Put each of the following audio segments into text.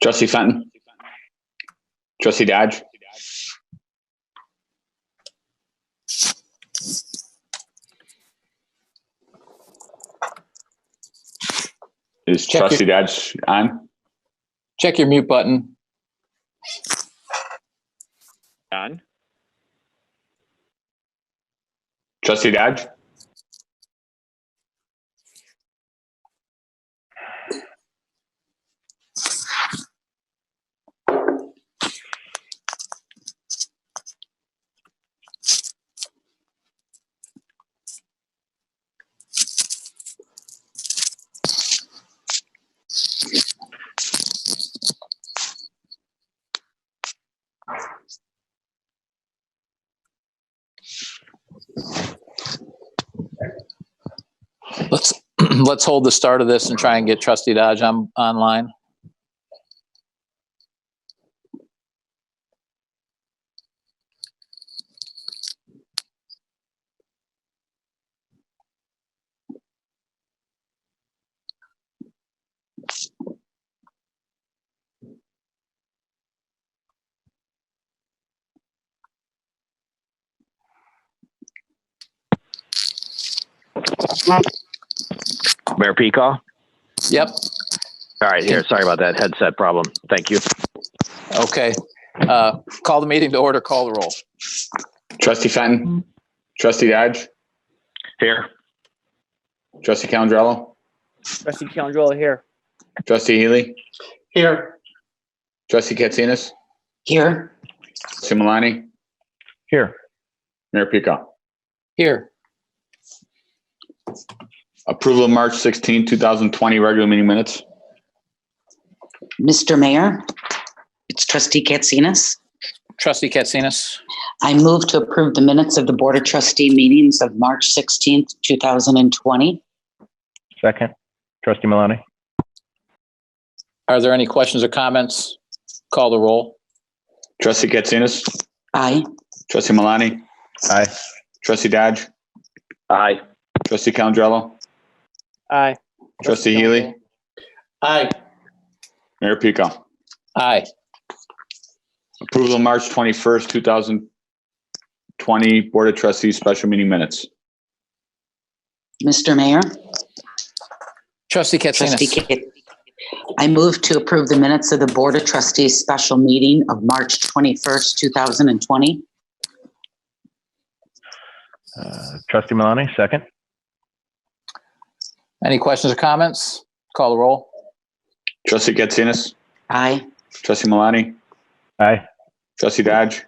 Trustee Fenton. Trustee Dodge. Is Trustee Dodge on? Check your mute button. On. Trustee Dodge. Let's hold the start of this and try and get Trustee Dodge online. Mayor Peacock? Yep. All right, here. Sorry about that headset problem. Thank you. Okay. Call the meeting to order. Call the roll. Trustee Fenton. Trustee Dodge. Here. Trustee Calandrello. Trustee Calandrello here. Trustee Healy. Here. Trustee Katsinas. Here. Trustee Malani. Here. Mayor Peacock. Here. Approval of March 16, 2020 regular meeting minutes. Mr. Mayor, it's Trustee Katsinas. Trustee Katsinas. I move to approve the minutes of the Board of Trustee meetings of March 16th, 2020. Second. Trustee Malani. Are there any questions or comments? Call the roll. Trustee Katsinas. Aye. Trustee Malani. Aye. Trustee Dodge. Aye. Trustee Calandrello. Aye. Trustee Healy. Aye. Mayor Peacock. Aye. Approval of March 21st, 2020 Board of Trustees special meeting minutes. Mr. Mayor, Trustee Katsinas. I move to approve the minutes of the Board of Trustees special meeting of March 21st, 2020. Trustee Malani, second. Any questions or comments? Call the roll. Trustee Katsinas. Aye. Trustee Malani. Aye. Trustee Dodge.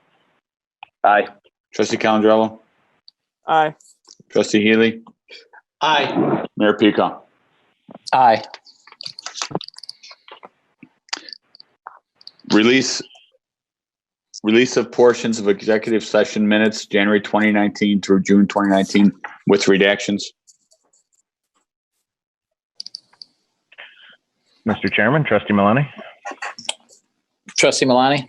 Aye. Trustee Calandrello. Aye. Trustee Healy. Aye. Mayor Peacock. Aye. Release of portions of executive session minutes, January 2019 through June 2019 with redactions. Mr. Chairman, Trustee Malani. Trustee Malani.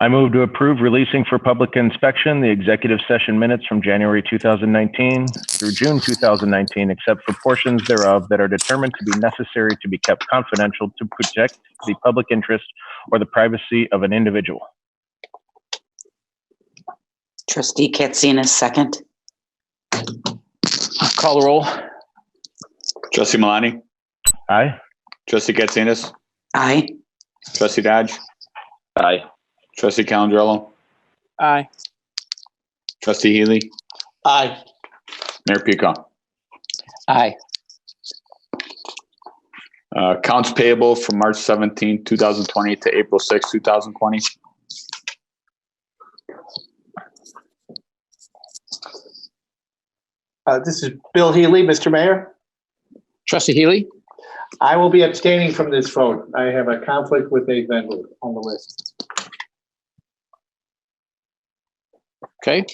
I move to approve releasing for public inspection the executive session minutes from January 2019 through June 2019, except for portions thereof that are determined to be necessary to be kept confidential to protect the public interest or the privacy of an individual. Trustee Katsinas, second. Call the roll. Trustee Malani. Aye. Trustee Katsinas. Aye. Trustee Dodge. Aye. Trustee Calandrello. Aye. Trustee Healy. Aye. Mayor Peacock. Aye. Accounts payable from March 17, 2020 to April 6, 2020. This is Bill Healy, Mr. Mayor. Trustee Healy. I will be abstaining from this vote. I have a conflict with a vendor on the list. Okay.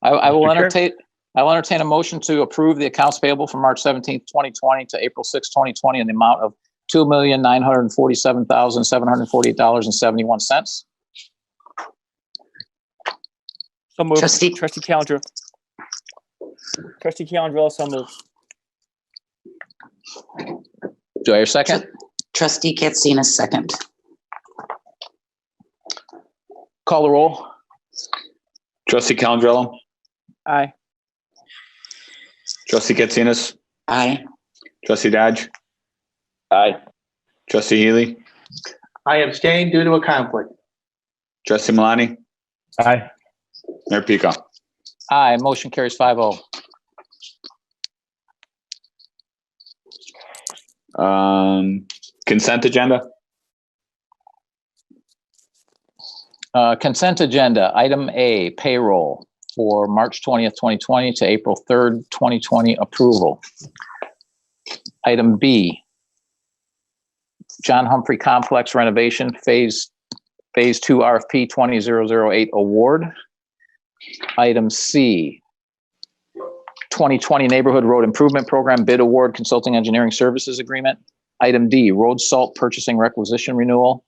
I will Mr. Chair? entertain a motion to approve the accounts payable from March 17th, 2020 to April 6, 2020 in the amount of $2,947,748.71. So moved. Trustee- Trustee Calandrello. Trustee Calandrello, so moved. Do I hear a second? Trustee Katsina, second. Call the roll. Trustee Calendro, Aye. trustee Katsinas, Aye. trustee Dodge, Aye. trustee Healy, I abstain due to a conflict. trustee Malani, Aye. Mayor Pico. Aye, motion carries 5-0. Consent agenda. Consent agenda, item A, payroll for March 20th, 2020 to April 3rd, 2020 approval. Item B, John Humphrey Complex renovation phase 2 RFP 20008 award. Item C, 2020 Neighborhood Road Improvement Program bid award consulting engineering services agreement. Item D, road salt purchasing requisition renewal.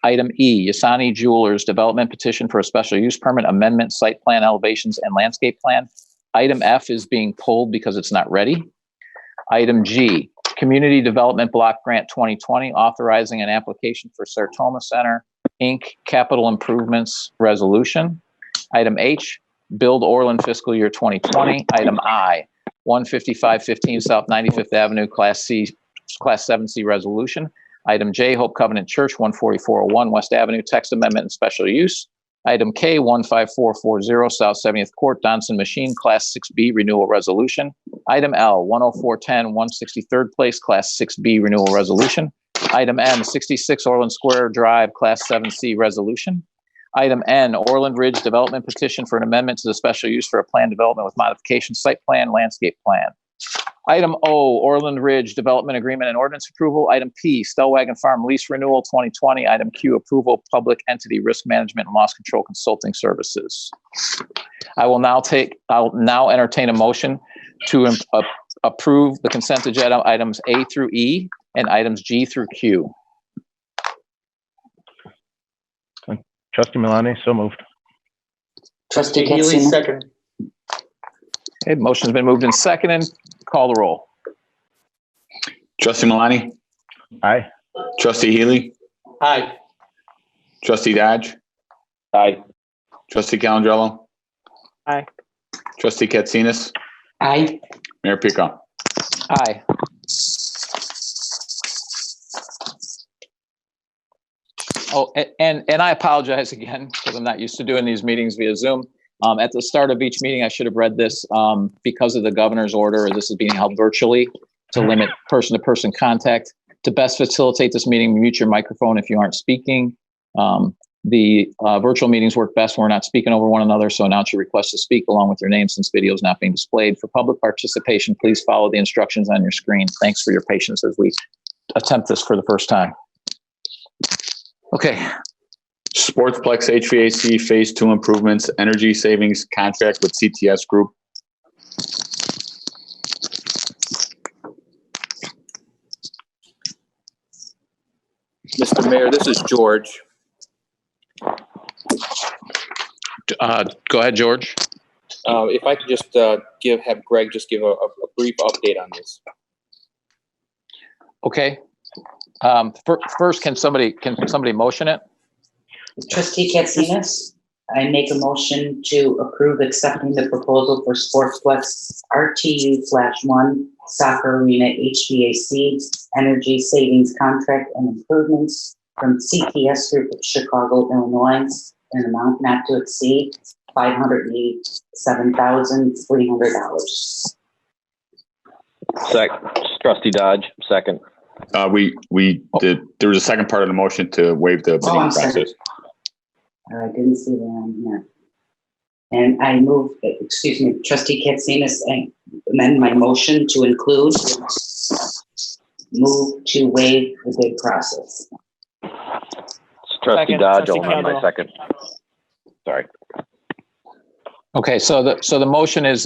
Item E, Yasani Jewelers development petition for a special use permit amendment, site plan elevations and landscape plan. Item F is being pulled because it's not ready. Item G, Community Development Block Grant 2020, authorizing an application for Sartoma Center, Inc. Capital Improvements Resolution. Item H, Build Orland fiscal year 2020. Item I, 15515 South 95th Avenue, Class 7C resolution. Item J, Hope Covenant Church, 14401 West Avenue, text amendment and special use. Item K, 15440 South 70th Court, Donson Machine, Class 6B renewal resolution. Item L, 10410 163rd Place, Class 6B renewal resolution. Item N, 66 Orland Square Drive, Class 7C resolution. Item N, Orland Ridge development petition for an amendment to the special use for a plan development with modification, site plan, landscape plan. Item O, Orland Ridge development agreement and ordinance approval. Item P, Stellwagen Farm lease renewal 2020. Item Q, approval public entity risk management and loss control consulting services. I'll now entertain a motion to approve the consent agenda items A through E and items G through Q. Trustee Milani, so moved. Trustee Healy, Katsina. second. Okay, motion's been moved and seconded. Call the roll. Trustee Malani, Aye. trustee Healy, Aye. trustee Dodge, Aye. trustee Calendro. Aye. Trustee Katsinas, Aye. Mayor Pico. Aye. Oh, and I apologize again because I'm not used to doing these meetings via Zoom. At the start of each meeting, I should have read this because of the governor's order. This is being held virtually to limit person-to-person contact. To best facilitate this meeting, mute your microphone if you aren't speaking. The virtual meetings work best when we're not speaking over one another, so announce your request to speak along with your name since video is not being displayed. For public participation, please follow the instructions on your screen. Thanks for your patience as we attempt this for the first time. Okay. Sportsplex HVAC Phase 2 improvements, energy savings contract with CTS Group. Mr. Mayor, this is George. Go ahead, George. If I could just have Greg just give a brief update on this. Okay. First, can somebody motion it? Trustee Katsina, I make a motion to approve accepting the proposal for Sportsplex RTU/1 Soccer Arena HVAC Energy Savings Contract and Improvements from CTS Group of Chicago, Illinois, in an amount not to exceed $587,300. Trustee Dodge, second. There was a second part of the motion to waive the bidding I'm sorry. process. I didn't see that on here. And I move, Trustee Katsina, I amend my motion to include move to waive the bid process. Trustee Second, Dodge, Trustee I'll amend my Calendro. second. Sorry. Okay, so the motion is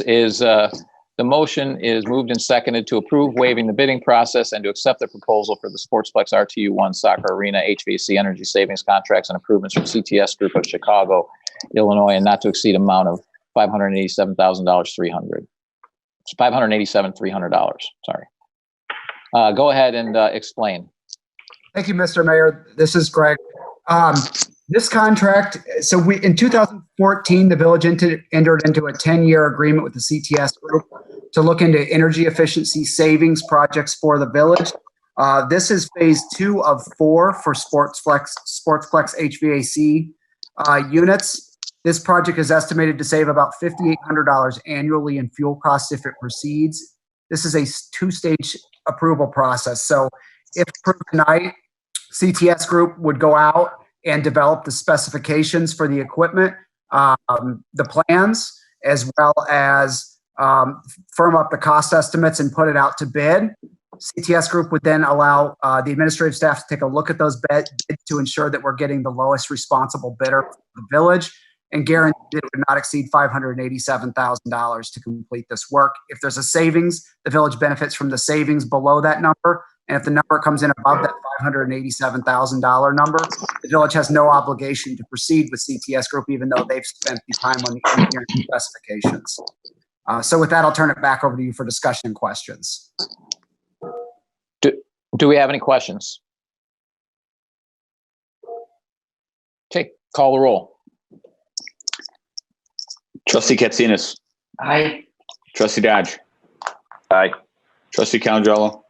moved and seconded to approve waiving the bidding process and to accept the proposal for the Sportsplex RTU1 Soccer Arena HVAC Energy Savings Contracts and Improvements from CTS Group of Chicago, Illinois, and not to exceed amount of $587,300. It's $587,300. Sorry. Go ahead and explain. Thank you, Mr. Mayor. This is Greg. This contract, so in 2014, the village entered into a 10-year agreement with the CTS group to look into energy efficiency savings projects for the village. This is phase 2 of 4 for Sportsplex HVAC units. This project is estimated to save about $5,800 annually in fuel costs if it proceeds. This is a 2-stage approval process. So if approved tonight, CTS Group would go out and develop the specifications for the equipment, the plans, as well as firm up the cost estimates and put it out to bid. CTS Group would then allow the administrative staff to take a look at those bids to ensure that we're getting the lowest responsible bidder for the village and guarantee that it would not exceed $587,000 to complete this work. If there's a savings, the village benefits from the savings below that number. And if the number comes in above that $587,000 number, the village has no obligation to proceed with CTS Group, even though they've spent the time on the engineering specifications. So with that, I'll turn it back over to you for discussion and questions. Do we have any questions? Okay, call the roll. Trustee Katsinas. Aye. Trustee Dodge. Aye. Trustee Calangelo.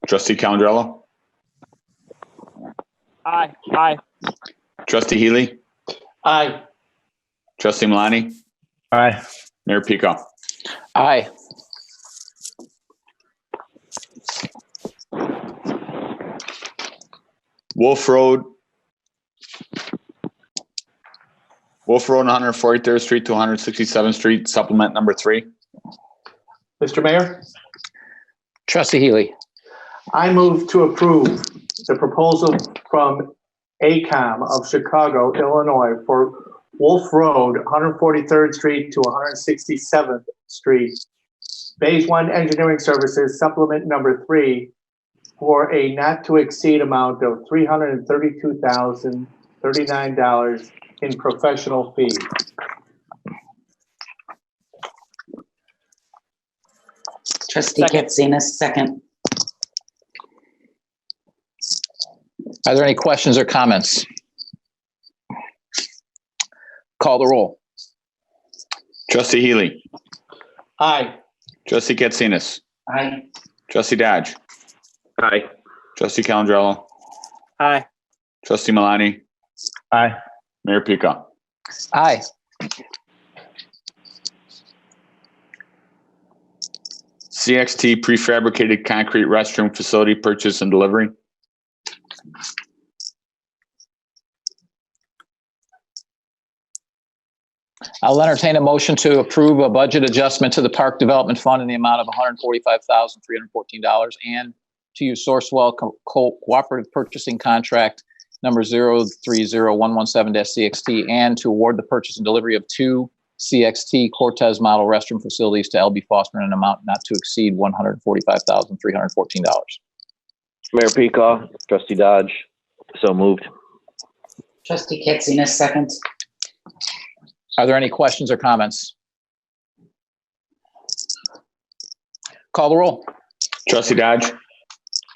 Trustee Calangelo. Aye. Aye. Trustee Healy. Aye. Trustee Malani. Aye. Mayor Pico. Aye. Wolf Road, 143rd Street to 167th Street, supplement number 3. Mr. Mayor, Trustee Healy. I move to approve the proposal from ACOM of Chicago, Illinois for Wolf Road, 143rd Street to 167th Street, Phase 1 Engineering Services, supplement number 3, for a not to exceed amount of $332,039 in professional fees. Trustee Katsinas, second. Are there any questions or comments? Call the roll. Trustee Healy. Aye. Trustee Katsinas. Aye. Trustee Dodge. Aye. Trustee Calangelo. Aye. Trustee Malani. Aye. Mayor Pico. Aye. CXT prefabricated concrete restroom facility purchase and delivery. I'll entertain a motion to approve a budget adjustment to the Park Development Fund in the amount of $145,314 and to use Sourcewell Cooperative Purchasing Contract number 030117-CXT and to award the purchase and delivery of 2 CXT Cortez model restroom facilities to LB Foster in an amount not to exceed $145,314. Mayor Peacock, Trustee Dodge, so moved. Trustee Katsinas, second. Are there any questions or comments? Call the roll. Trustee Dodge.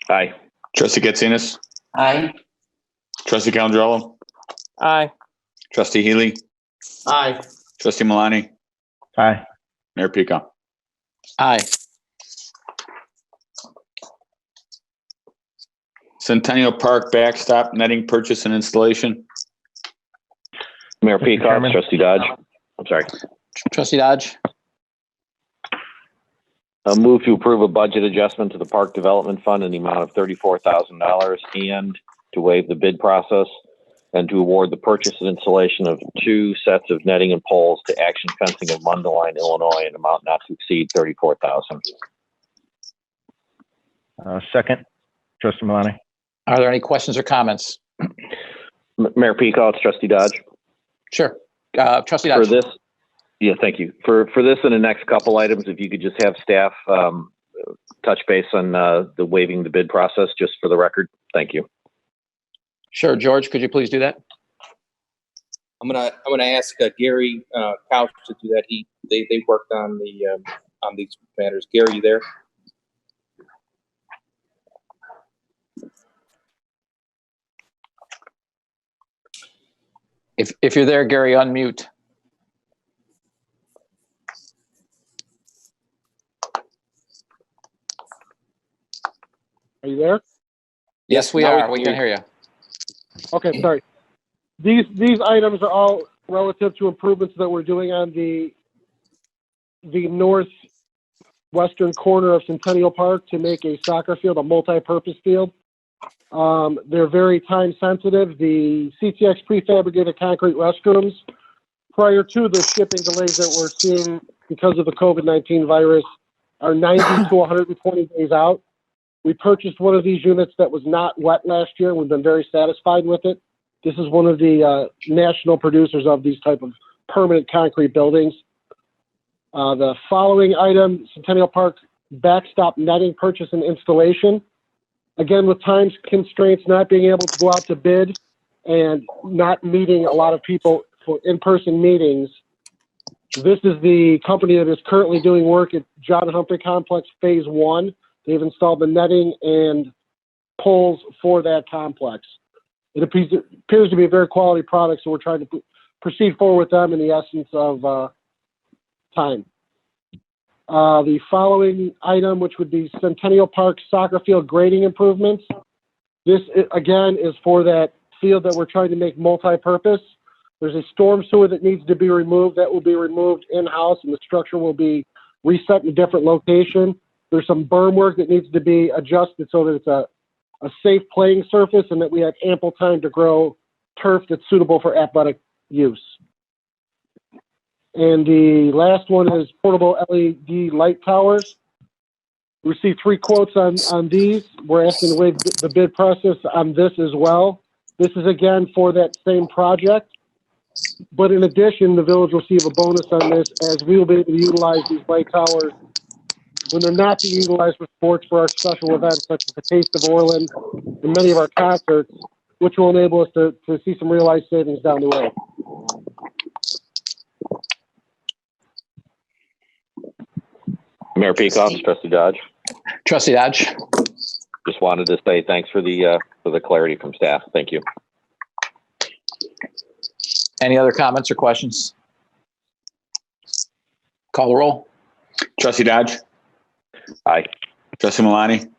Aye. Trustee Katsinas. Aye. Trustee Calangelo. Aye. Trustee Healy. Aye. Trustee Malani. Aye. Mayor Pico. Aye. Centennial Park backstop netting purchase and installation. Mayor Mr. Peacock, Chairman. Trustee Dodge. I'm sorry. Trustee Dodge. I'll move to approve a budget adjustment to the Park Development Fund in the amount of $34,000 and to waive the bid process and to award the purchase and installation of 2 sets of netting and poles to Action Fencing of Mundelein, Illinois, in an amount not to exceed $34,000. Second, Trustee Malani. Are there any questions or comments? Mayor Peacock, Trustee Dodge. Sure. Trustee For Dodge. this, yeah, thank you. For this and the next couple items, if you could just have staff touch base on the waiving the bid process, just for the record. Thank you. Sure. George, could you please do that? I'm gonna ask Gary Couch to do that. They worked on these matters. Gary, you there? If you're there, Gary, unmute. Are you there? Yes, we now are. We can hear you. Okay, sorry. These items are all relative to improvements that we're doing on the northwestern corner of Centennial Park to make a soccer field, a multi-purpose field. They're very time sensitive. The CTX prefabricated concrete restrooms, prior to the shipping delays that we're seeing because of the COVID-19 virus, are 90 to 120 days out. We purchased one of these units that was not wet last year. We've been very satisfied with it. This is one of the national producers of these type of permanent concrete buildings. The following item, Centennial Park backstop netting purchase and installation. Again, with time constraints, not being able to go out to bid and not meeting a lot of people for in-person meetings, this is the company that is currently doing work at John Humphrey Complex Phase 1. They've installed the netting and poles for that complex. It appears to be a very quality product, so we're trying to proceed forward with them in the essence of time. The following item, which would be Centennial Park soccer field grading improvements. This, again, is for that field that we're trying to make multi-purpose. There's a storm sewer that needs to be removed. That will be removed in-house, and the structure will be reset in a different location. There's some berm work that needs to be adjusted so that it's a safe playing surface and that we have ample time to grow turf that's suitable for athletic use. And the last one is portable LED light towers. We received 3 quotes on these. We're asking to waive the bid process on this as well. This is again for that same project. But in addition, the village will receive a bonus on this as we will be able to utilize these light towers when they're not being utilized for sports for our special events such as the Taste of Orland and many of our concerts, which will enable us to see some realized savings down the road. Mayor Peacock, Trustee Dodge. Trustee Dodge. Just wanted to say thanks for the clarity from staff. Thank you. Any other comments or questions? Call the roll. Trustee Dodge, Aye. Trustee Malani,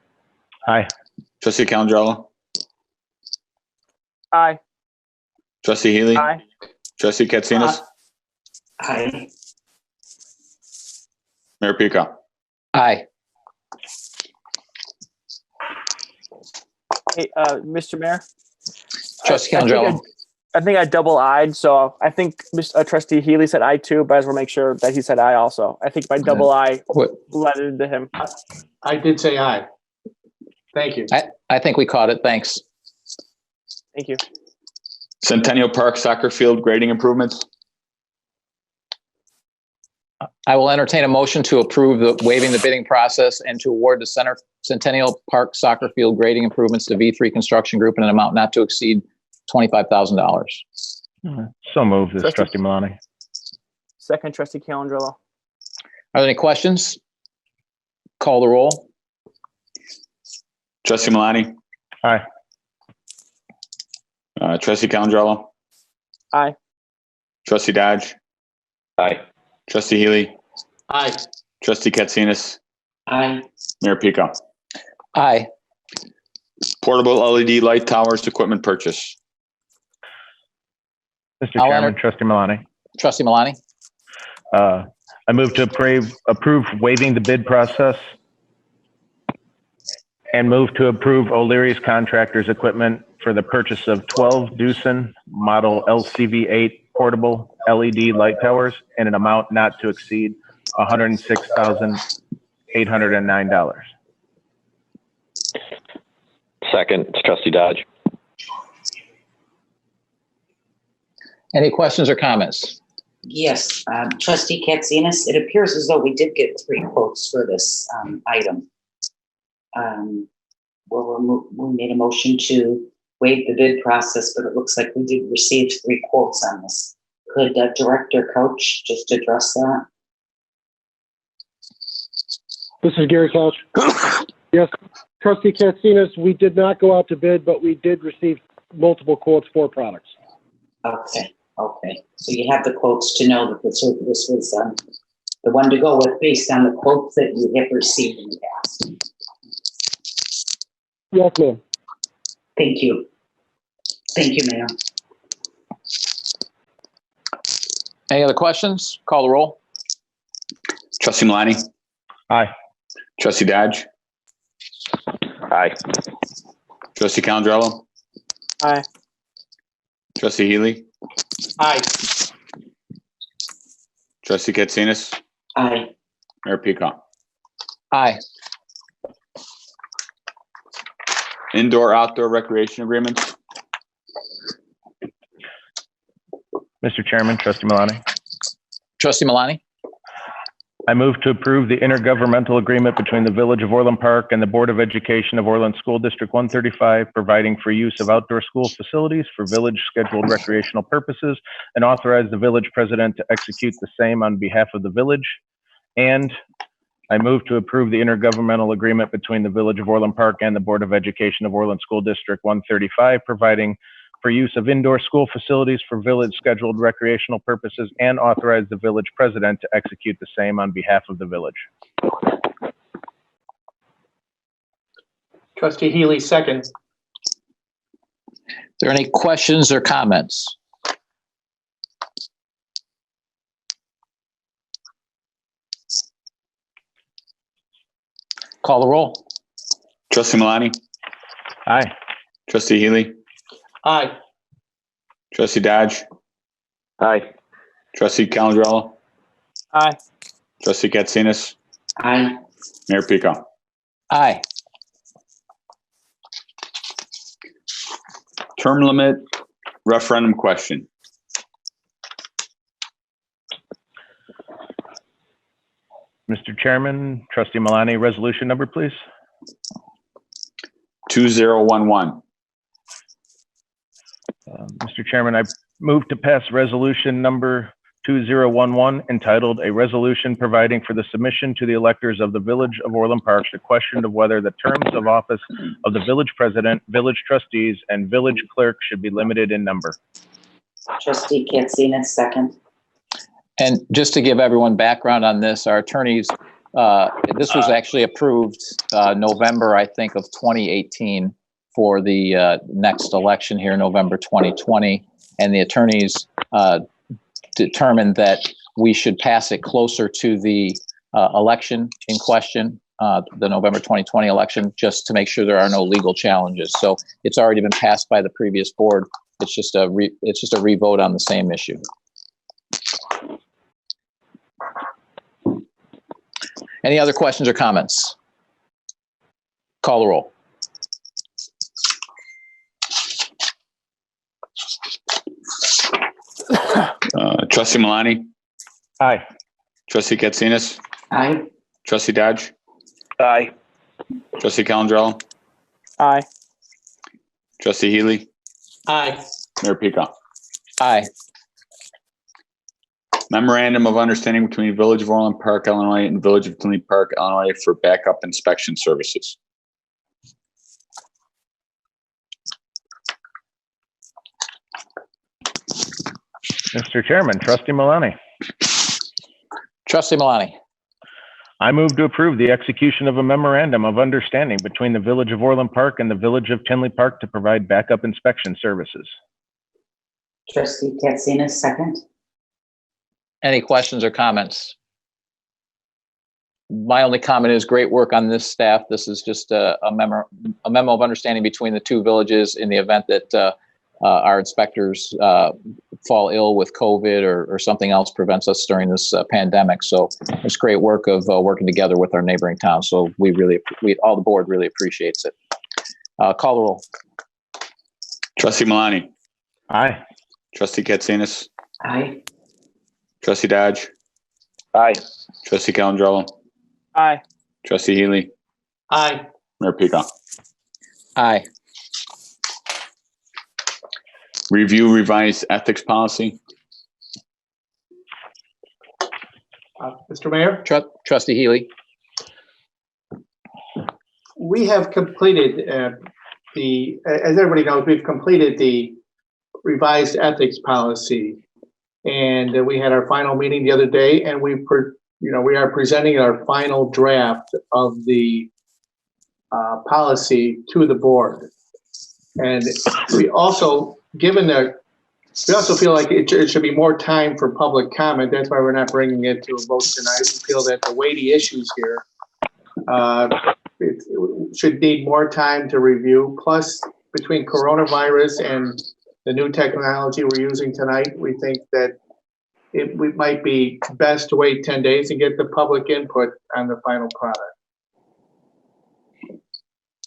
Aye. Trustee Calandrella, Aye. Trustee Healy, Aye. Trustee Katsinas, Aye. Mayor Pico. Aye. Hey, Mr. Mayor. Trustee I think Calandrella. I think I double-eyed, so I think Trustee Healy said aye too, but I just want to make sure that he said aye also. I think my double eye led it to him. I did say aye. Thank you. I think we caught it. Thanks. Thank you. Centennial Park soccer field grading improvements. I will entertain a motion to approve waiving the bidding process and to award the Centennial Park soccer field grading improvements to V3 Construction Group in an amount not to exceed $25,000. So moved. This is Trustee Malani. Second, Trustee Calandrella. Are there any questions? Call the roll. Trustee Malani, Aye. Trustee Calandrella, Aye. Trustee Dodge, Aye. Trustee Healy, Aye. Trustee Katsinas, Aye. Mayor Pico. Aye. Portable LED light towers equipment purchase. Mr. Chairman, Trustee Malani. Trustee Malani. I move to approve waiving the bid process and move to approve O'Leary's Contractors Equipment for the purchase of 12 Doosan model LCV8 portable LED light towers in an amount not to exceed $106,809. Second, it's Trustee Dodge. Any questions or comments? Yes, Trustee Katsinas, it appears as though we did get 3 quotes for this item. We made a motion to waive the bid process, but it looks like we did receive 3 quotes on this. Could Director Couch just address that? This is Gary Couch. Yes, Trustee Katsinas, we did not go out to bid, but we did receive multiple quotes for products. Okay. So you have the quotes to know that this was the one to go with based on the quotes that you have received in the past. Yes, ma'am. Thank you. Thank you, Mayor. Any other questions? Call the roll. Trustee Malani? Aye. Trustee Dodge? Aye. Trustee Calandrello? Aye. Trustee Healy? Aye. Trustee Katsinas? Aye. Mayor Peacock? Aye. Indoor-outdoor recreation agreements? Mr. Chairman, Trustee Malani. Trustee Malani? I move to approve the intergovernmental agreement between the Village of Orland Park and the Board of Education of Orland School District 135, providing for use of outdoor school facilities for village scheduled recreational purposes, and authorize the village president to execute the same on behalf of the village. And I move to approve the intergovernmental agreement between the Village of Orland Park and the Board of Education of Orland School District 135, providing for use of indoor school facilities for village scheduled recreational purposes, and authorize the village president to execute the same on behalf of the village. Trustee Healy, second. Are there any questions or comments? Call the roll. Trustee Malani? Aye. Trustee Healy? Aye. Trustee Dodge? Aye. Trustee Calandrello? Aye. Trustee Katsinas? Aye. Mayor Peacock? Aye. Term limit referendum question. Mr. Chairman, Trustee Malani, resolution number, please. 2011. Mr. Chairman, I move to pass resolution number 2011 entitled "A Resolution Providing for the Submission to the Electors of the Village of Orland Park the question of whether the terms of office of the village president, village trustees, and village clerk should be limited in number." Trustee Katsinas, second. And just to give everyone background on this, our attorneys, this was actually approved November, I think, of 2018 for the next election here, November 2020. And the attorneys determined that we should pass it closer to the election in question, the November 2020 election, just to make sure there are no legal challenges. So it's already been passed by the previous board. It's just a revote on the same issue. Any other questions or comments? Call the roll. Trustee Malani? Aye. Trustee Katsinas? Aye. Trustee Dodge? Aye. Trustee Calandrello? Aye. Trustee Healy? Aye. Mayor Peacock? Aye. Memorandum of Understanding between Village of Orland Park, Illinois and Village of Tinley Park, Illinois for backup inspection services. Mr. Chairman, Trustee Malani. Trustee Malani. I move to approve the execution of a memorandum of understanding between the Village of Orland Park and the Village of Tinley Park to provide backup inspection services. Trustee Katsinas, second. Any questions or comments? My only comment is great work on this staff. This is just a memo of understanding between the two villages in the event that our inspectors fall ill with COVID or something else prevents us during this pandemic. So it's great work of working together with our neighboring towns. So all the board really appreciates it. Call the roll. Trustee Malani? Aye. Trustee Katsinas? Aye. Trustee Dodge? Aye. Trustee Calandrello? Aye. Trustee Healy? Aye. Mayor Peacock? Aye. Review revised ethics policy. Mr. Mayor, Trustee Healy. we have completed as everybody knows, we've completed the revised ethics policy. And we had our final meeting the other day, and we are presenting our final draft of the policy to the board. And we also feel like it should be more time for public comment. That's why we're not bringing it to a vote tonight. We feel that the weighty issues here it should need more time to review. Plus, between coronavirus and the new technology we're using tonight, we think that it might be best to wait 10 days and get the public input on the final product.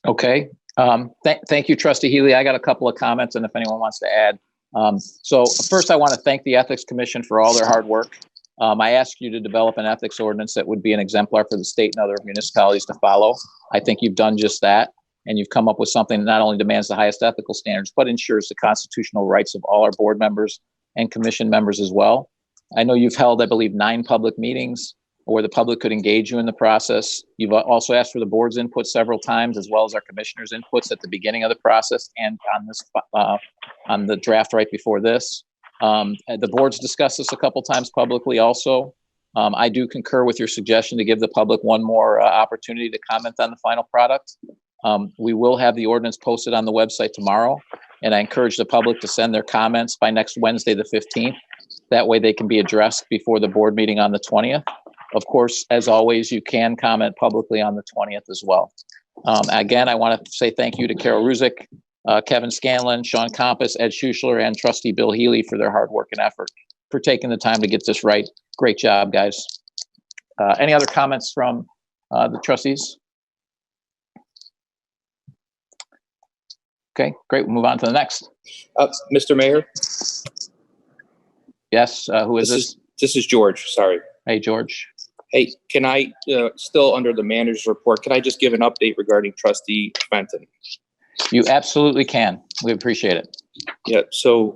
Okay. Thank you, Trustee Healy. I got a couple of comments, and if anyone wants to add. So first, I want to thank the Ethics Commission for all their hard work. I asked you to develop an ethics ordinance that would be an exemplar for the state and other municipalities to follow. I think you've done just that, and you've come up with something that not only demands the highest ethical standards, but ensures the constitutional rights of all our board members and commission members as well. I know you've held, I believe, 9 public meetings where the public could engage you in the process. You've also asked for the board's input several times, as well as our commissioners' inputs at the beginning of the process and on the draft right before this. The board's discussed this a couple times publicly also. I do concur with your suggestion to give the public one more opportunity to comment on the final product. We will have the ordinance posted on the website tomorrow, and I encourage the public to send their comments by next Wednesday, the 15th. That way they can be addressed before the board meeting on the 20th. Of course, as always, you can comment publicly on the 20th as well. Again, I want to say thank you to Carol Ruzick, Kevin Scanlon, Sean Compass, Ed Schuschler, and Trustee Bill Healy for their hard work and effort, for taking the time to get this right. Great job, guys. Any other comments from the trustees? Okay, great. We'll move on to the next. Mr. Mayor? Yes, who is this? This is George, sorry. Hey, George. Hey, can I, still under the manager's report, can I just give an update regarding Trustee Fenton? You absolutely can. We appreciate it. Yeah, so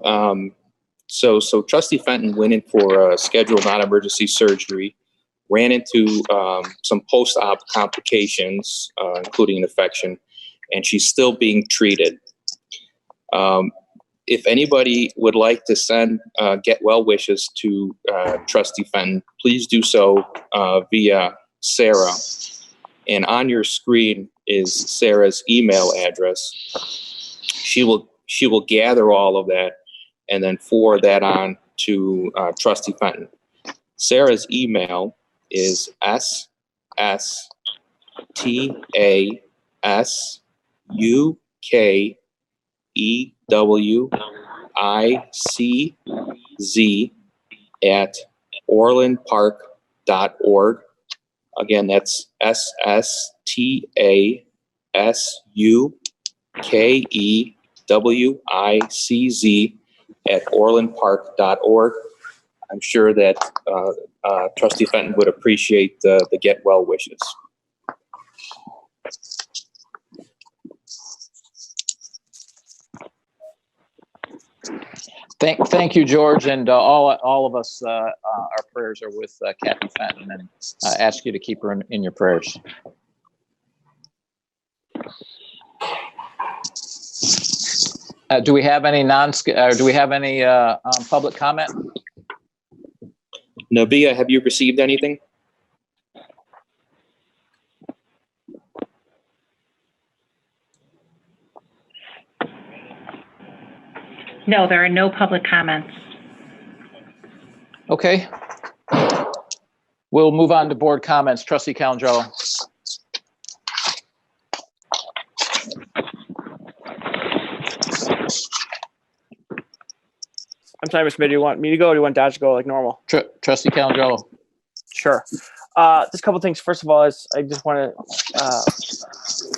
Trustee Fenton went in for a scheduled non-emergency surgery, ran into some post-op complications, including an infection, and she's still being treated. If anybody would like to send get well wishes to Trustee Fenton, please do so via Sarah. And on your screen is Sarah's email address. She will gather all of that and then forward that on to Trustee Fenton. Sarah's email is sstasukwicz@orlandpark.org. Again, that's sstasukwicz@orlandpark.org. I'm sure that Trustee Fenton would appreciate the get well wishes. Thank you, George, and all of us. Our prayers are with Kathy Fenton, and ask you to keep her in your prayers. Do we have any public comment? Nabia, have you received anything? No, there are no public comments. Okay. We'll move on to board comments. Trustee Calandrello. I'm sorry, Mr. Mayor, do you want me to go or do you want Dodge to go like normal? Trustee Calandrello. Sure. Just a couple things. First of all, I just want to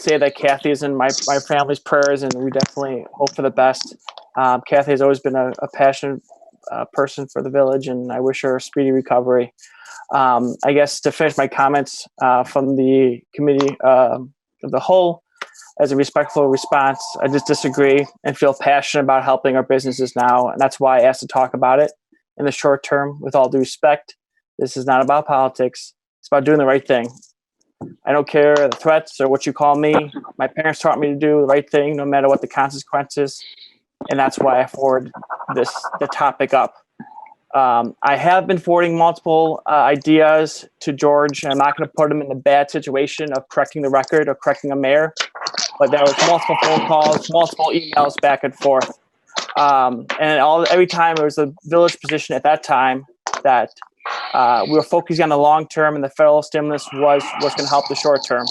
say that Kathy is in my family's prayers, and we definitely hope for the best. Kathy has always been a passionate person for the village, and I wish her a speedy recovery. I guess to finish my comments from the committee of the whole, as a respectful response. I just disagree and feel passionate about helping our businesses now. And that's why I asked to talk about it in the short term. With all due respect, this is not about politics. It's about doing the right thing. I don't care the threats or what you call me. My parents taught me to do the right thing, no matter what the consequences. And that's why I forward the topic up. I have been forwarding multiple ideas to George. I'm not going to put him in the bad situation of correcting the record or correcting a mayor, but there was multiple phone calls, multiple emails back and forth. And every time it was the village position at that time that we were focusing on the long term, and the federal stimulus was going to help the short term.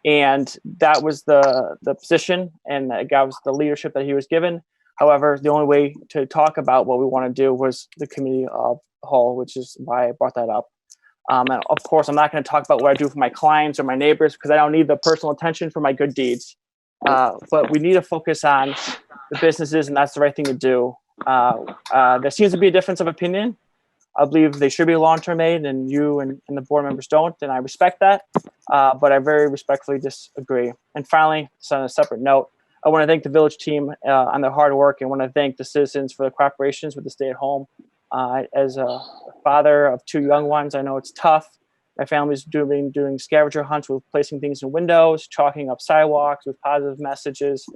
And that was the position, and that was the leadership that he was given. However, the only way to talk about what we want to do was the committee of the whole, which is why I brought that up. And of course, I'm not going to talk about what I do for my clients or my neighbors, because I don't need the personal attention for my good deeds. But we need to focus on the businesses, and that's the right thing to do. There seems to be a difference of opinion. I believe they should be long-term aid, and you and the board members don't, and I respect that. But I very respectfully disagree. And finally, just on a separate note, I want to thank the village team on their hard work, and want to thank the citizens for the cooperations with the stay at home. As a father of 2 young ones, I know it's tough. My family's doing scavenger hunts with placing things in windows, chalking up sidewalks with positive messages,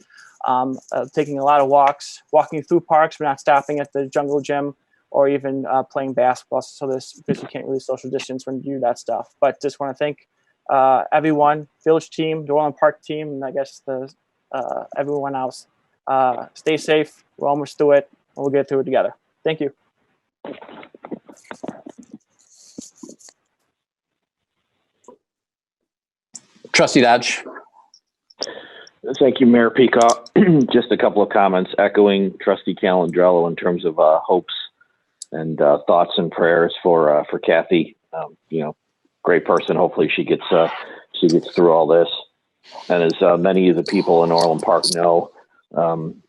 taking a lot of walks, walking through parks, but not stopping at the jungle gym, or even playing basketball. Because you can't really social distance when you do that stuff. But just want to thank everyone, village team, the Orland Park team, and I guess everyone else. Stay safe. We're almost through it, and we'll get through it together. Thank you. Trustee Dodge. Thank you, Mayor Peacock. Just a couple of comments echoing Trustee Calandrello in terms of hopes and thoughts and prayers for Kathy. Great person. Hopefully she gets through all this. And as many of the people in Orland Park know,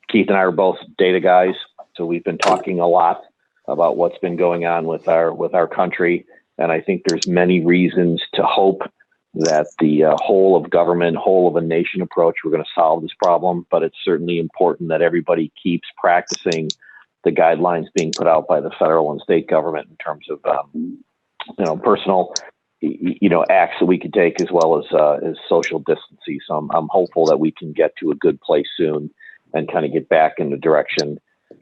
Keith and I are both data guys, so we've been talking a lot about what's been going on with our country. And I think there's many reasons to hope that the whole of government, whole of a nation approach, we're going to solve this problem. But it's certainly important that everybody keeps practicing the guidelines being put out by the federal and state government in terms of personal acts that we could take, as well as social distancing. So I'm hopeful that we can get to a good place soon and kind of get back in the direction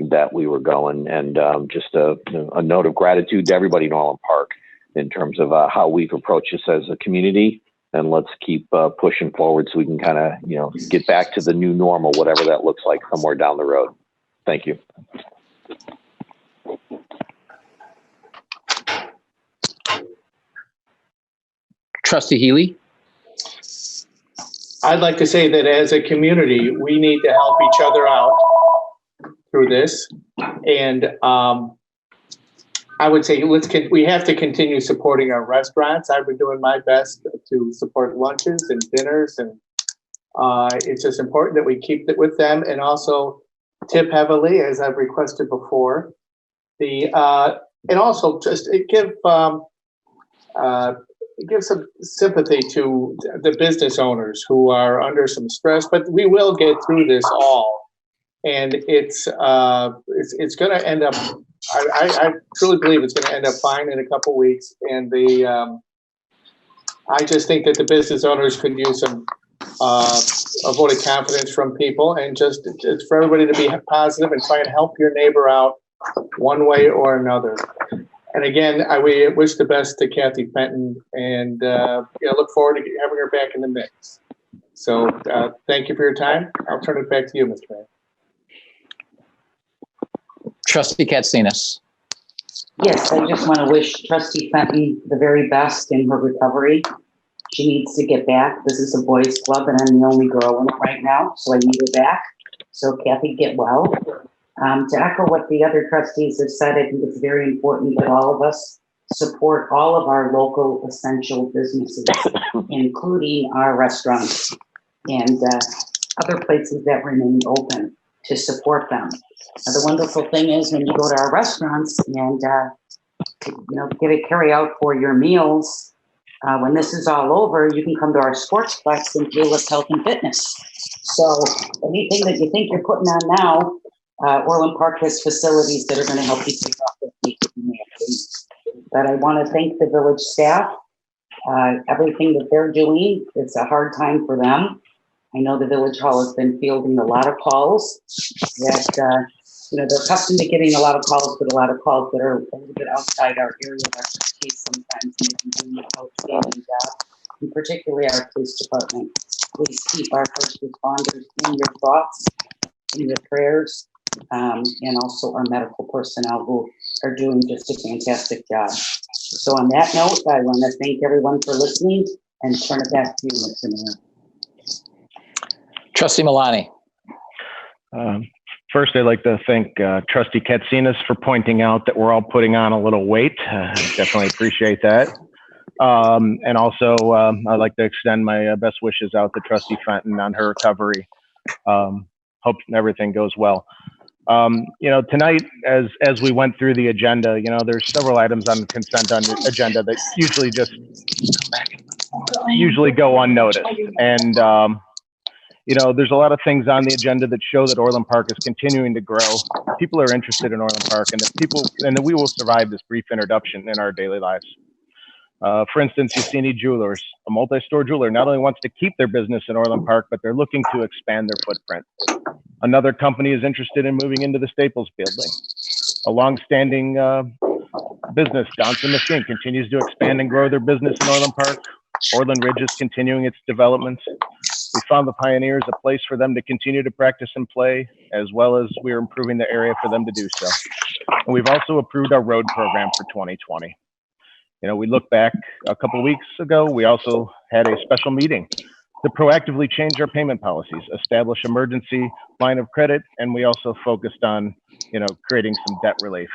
that we were going. And just a note of gratitude to everybody in Orland Park in terms of how we've approached this as a community. And let's keep pushing forward so we can kind of, get back to the new normal, whatever that looks like somewhere down the road. Thank you. Trustee Healy. I'd like to say that as a community, we need to help each other out through this. And I would say we have to continue supporting our restaurants. I've been doing my best to support lunches and dinners, and it's just important that we keep it with them, and also tip heavily, as I've requested before. And also just give some sympathy to the business owners who are under some stress, but we will get through this all. And it's going to end up, I truly believe it's going to end up fine in a couple weeks. And I just think that the business owners could use some a vote of confidence from people, and just for everybody to be positive and try and help your neighbor out one way or another. And again, we wish the best to Kathy Fenton, and look forward to having her back in the mix. So thank you for your time. I'll turn it back to you, Mr. Mayor. Trustee Katsinas. Yes, I just want to wish Trustee Fenton the very best in her recovery. She needs to get back. This is a boys' club, and I'm the only girl in it right now, so I need her back. So Kathy, get well. To echo what the other trustees have said, I think it's very important that all of us support all of our local essential businesses, including our restaurants and other places that remain open, to support them. The wonderful thing is when you go to our restaurants and get a carry out for your meals, When this is all over, you can come to our sportsplex and feel us health and fitness. So anything that you think you're putting on now, Orland Park has facilities that are going to help you take off the feet if you have to. But I want to thank the village staff. Everything that they're doing, it's a hard time for them. I know the village hall has been fielding a lot of calls that, they're accustomed to getting a lot of calls, but a lot of calls that are a little bit outside our area of expertise sometimes, and they've been doing an outstanding job, and particularly our police department. Please keep our first responders in your thoughts, in your prayers, and also our medical personnel who are doing just a fantastic job. So on that note, I want to thank everyone for listening and turn it back to you, Mr. Mayor. Trustee Malani. First, I'd like to thank Trustee Katsinas for pointing out that we're all putting on a little weight. Definitely appreciate that. And also, I'd like to extend my best wishes out to Trustee Fenton on her recovery. Hope everything goes well. Tonight, as we went through the agenda, there's several items on the consent agenda that usually go unnoticed. And there's a lot of things on the agenda that show that Orland Park is continuing to grow. People are interested in Orland Park, and that we will survive this brief introduction in our daily lives. For instance, Yasini Jewelers, a multi-store jeweler, not only wants to keep their business in Orland Park, but they're looking to expand their footprint. Another company is interested in moving into the Staples building. A long-standing business, Johnson Machine, continues to expand and grow their business in Orland Park. Orland Ridge is continuing its development. We found the Pioneers a place for them to continue to practice and play, as well as we're improving the area for them to do so. And we've also approved our road program for 2020. We look back a couple of weeks ago, we also had a special meeting to proactively change our payment policies, establish emergency line of credit, and we also focused on, creating some debt relief.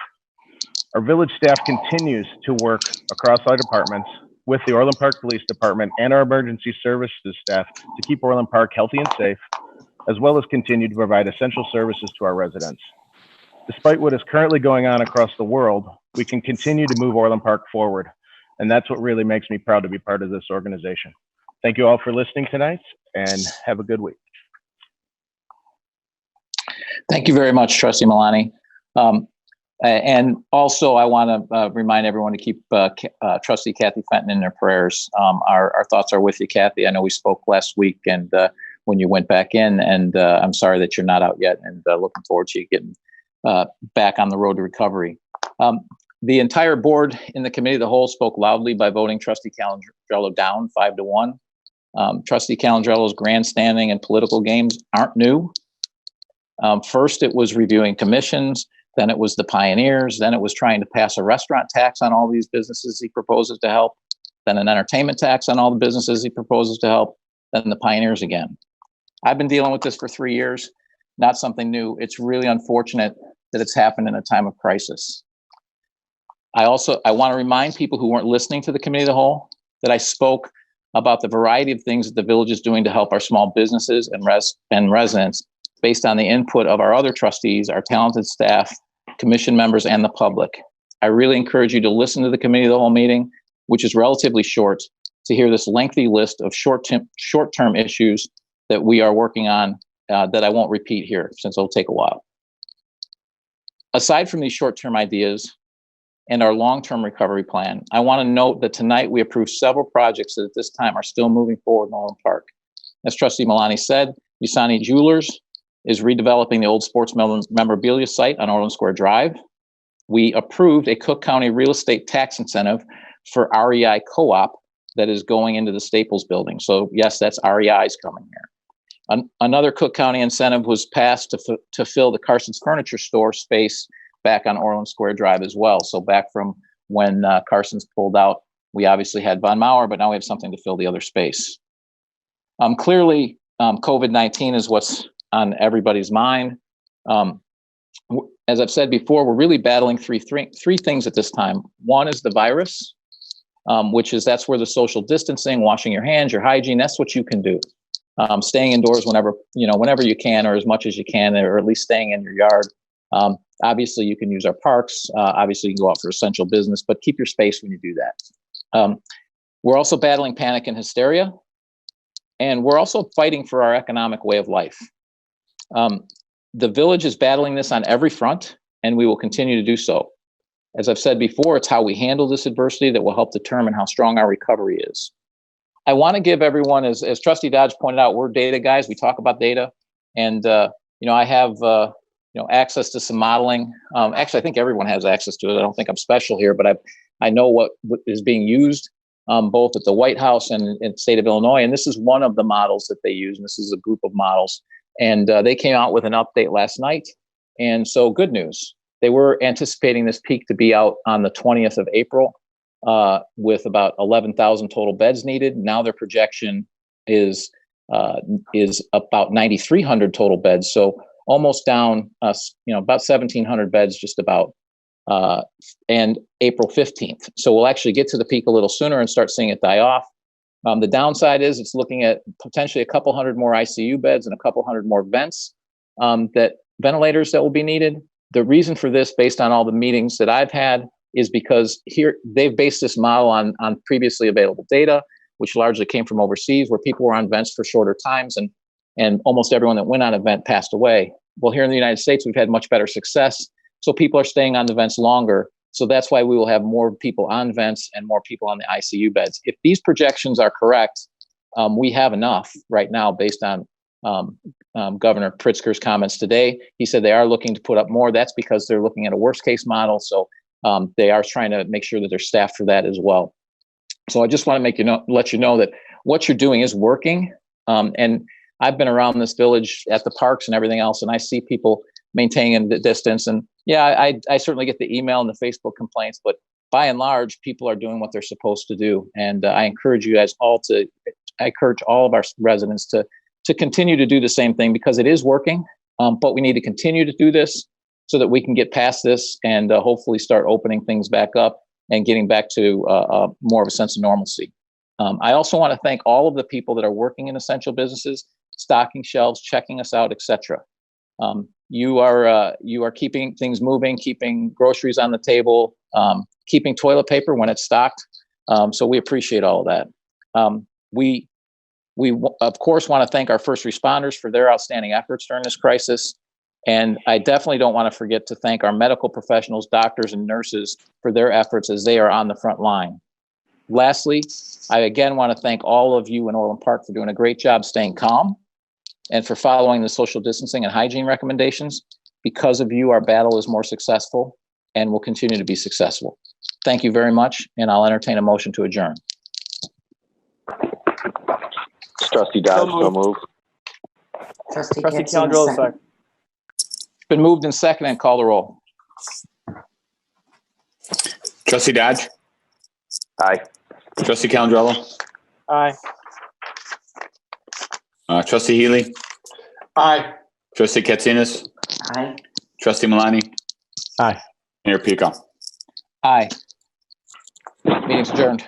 Our village staff continues to work across our departments with the Orland Park Police Department and our emergency services staff to keep Orland Park healthy and safe, as well as continue to provide essential services to our residents. Despite what is currently going on across the world, we can continue to move Orland Park forward, and that's what really makes me proud to be part of this organization. Thank you all for listening tonight, and have a good week. Thank you very much, Trustee Malani. And also, I want to remind everyone to keep Trustee Kathy Fenton in their prayers. Our thoughts are with you, Kathy. I know we spoke last week, and when you went back in, and I'm sorry that you're not out yet, and looking forward to you getting back on the road to recovery. The entire board in the committee of the whole spoke loudly by voting Trustee Calandrello down 5-1. Trustee Calandrello's grandstanding and political games aren't new. First, it was reviewing commissions. Then it was the Pioneers. Then it was trying to pass a restaurant tax on all these businesses he proposes to help. Then an entertainment tax on all the businesses he proposes to help. Then the Pioneers again. I've been dealing with this for 3 years. Not something new. It's really unfortunate that it's happened in a time of crisis. I want to remind people who weren't listening to the committee of the whole that I spoke about the variety of things that the village is doing to help our small businesses and residents based on the input of our other trustees, our talented staff, commission members, and the public. I really encourage you to listen to the committee of the whole meeting, which is relatively short, to hear this lengthy list of short-term issues that we are working on that I won't repeat here since it'll take a while. Aside from these short-term ideas and our long-term recovery plan, I want to note that tonight we approved several projects that at this time are still moving forward in Orland Park. As Trustee Malani said, Yasani Jewelers is redeveloping the old sports memorabilia site on Orland Square Drive. We approved a Cook County real estate tax incentive for REI Co-op that is going into the Staples building. So yes, that's REI's coming here. Another Cook County incentive was passed to fill the Carson's Furniture Store space back on Orland Square Drive as well. So back from when Carson's pulled out, we obviously had Von Mauer, but now we have something to fill the other space. Clearly, COVID-19 is what's on everybody's mind. As I've said before, we're really battling three things at this time. One is the virus, that's where the social distancing, washing your hands, your hygiene, that's what you can do. Staying indoors whenever you can, or as much as you can, or at least staying in your yard. Obviously, you can use our parks. Obviously, you can go out for essential business, but keep your space when you do that. We're also battling panic and hysteria, and we're also fighting for our economic way of life. The village is battling this on every front, and we will continue to do so. As I've said before, it's how we handle this adversity that will help determine how strong our recovery is. I want to give everyone, as Trustee Dodge pointed out, we're data guys. We talk about data, and I have access to some modeling. Actually, I think everyone has access to it. I don't think I'm special here, but I know what is being used both at the White House and in the state of Illinois. And this is one of the models that they use. And this is a group of models. And they came out with an update last night. And so good news. They were anticipating this peak to be out on the 20th of April with about 11,000 total beds needed. Now their projection is about 9,300 total beds. So almost down, about 1,700 beds just about. And April 15th. So we'll actually get to the peak a little sooner and start seeing it die off. The downside is it's looking at potentially a couple hundred more ICU beds and a couple hundred more ventilators that will be needed. The reason for this, based on all the meetings that I've had, is because here they've based this model on previously available data, which largely came from overseas, where people were on vents for shorter times, and almost everyone that went on a vent passed away. Well, here in the United States, we've had much better success. So people are staying on the vents longer. So that's why we will have more people on vents and more people on the ICU beds. If these projections are correct, we have enough right now based on Governor Pritzker's comments today. He said they are looking to put up more. That's because they're looking at a worst case model. So they are trying to make sure that they're staffed for that as well. So I just want to let you know that what you're doing is working. And I've been around this village at the parks and everything else, and I see people maintaining the distance. And yeah, I certainly get the email and the Facebook complaints, but by and large, people are doing what they're supposed to do. And I encourage you guys all I encourage all of our residents to continue to do the same thing, because it is working. But we need to continue to do this so that we can get past this and hopefully start opening things back up and getting back to more of a sense of normalcy. I also want to thank all of the people that are working in essential businesses, stocking shelves, checking us out, etc. You are keeping things moving, keeping groceries on the table, keeping toilet paper when it's stocked. So we appreciate all of that. We of course want to thank our first responders for their outstanding efforts during this crisis. And I definitely don't want to forget to thank our medical professionals, doctors and nurses for their efforts as they are on the front line. Lastly, I again want to thank all of you in Orland Park for doing a great job staying calm and for following the social distancing and hygiene recommendations. Because of you, our battle is more successful and will continue to be successful. Thank you very much, and I'll entertain a motion to adjourn. Trustee Dodge, so moved. Trustee Trustee Katsina, Calendrola, second. second. It's been moved and seconded, and call the roll. Trustee Dodge, Aye. Trustee Calendrola, Aye. Trustee Healy, Aye. Trustee Katsinas, Aye. Trustee Malani. Aye. Mayor Pico. Aye. Meeting's adjourned.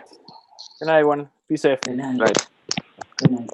Good night, everyone. Be safe. Good night. Right. Good night.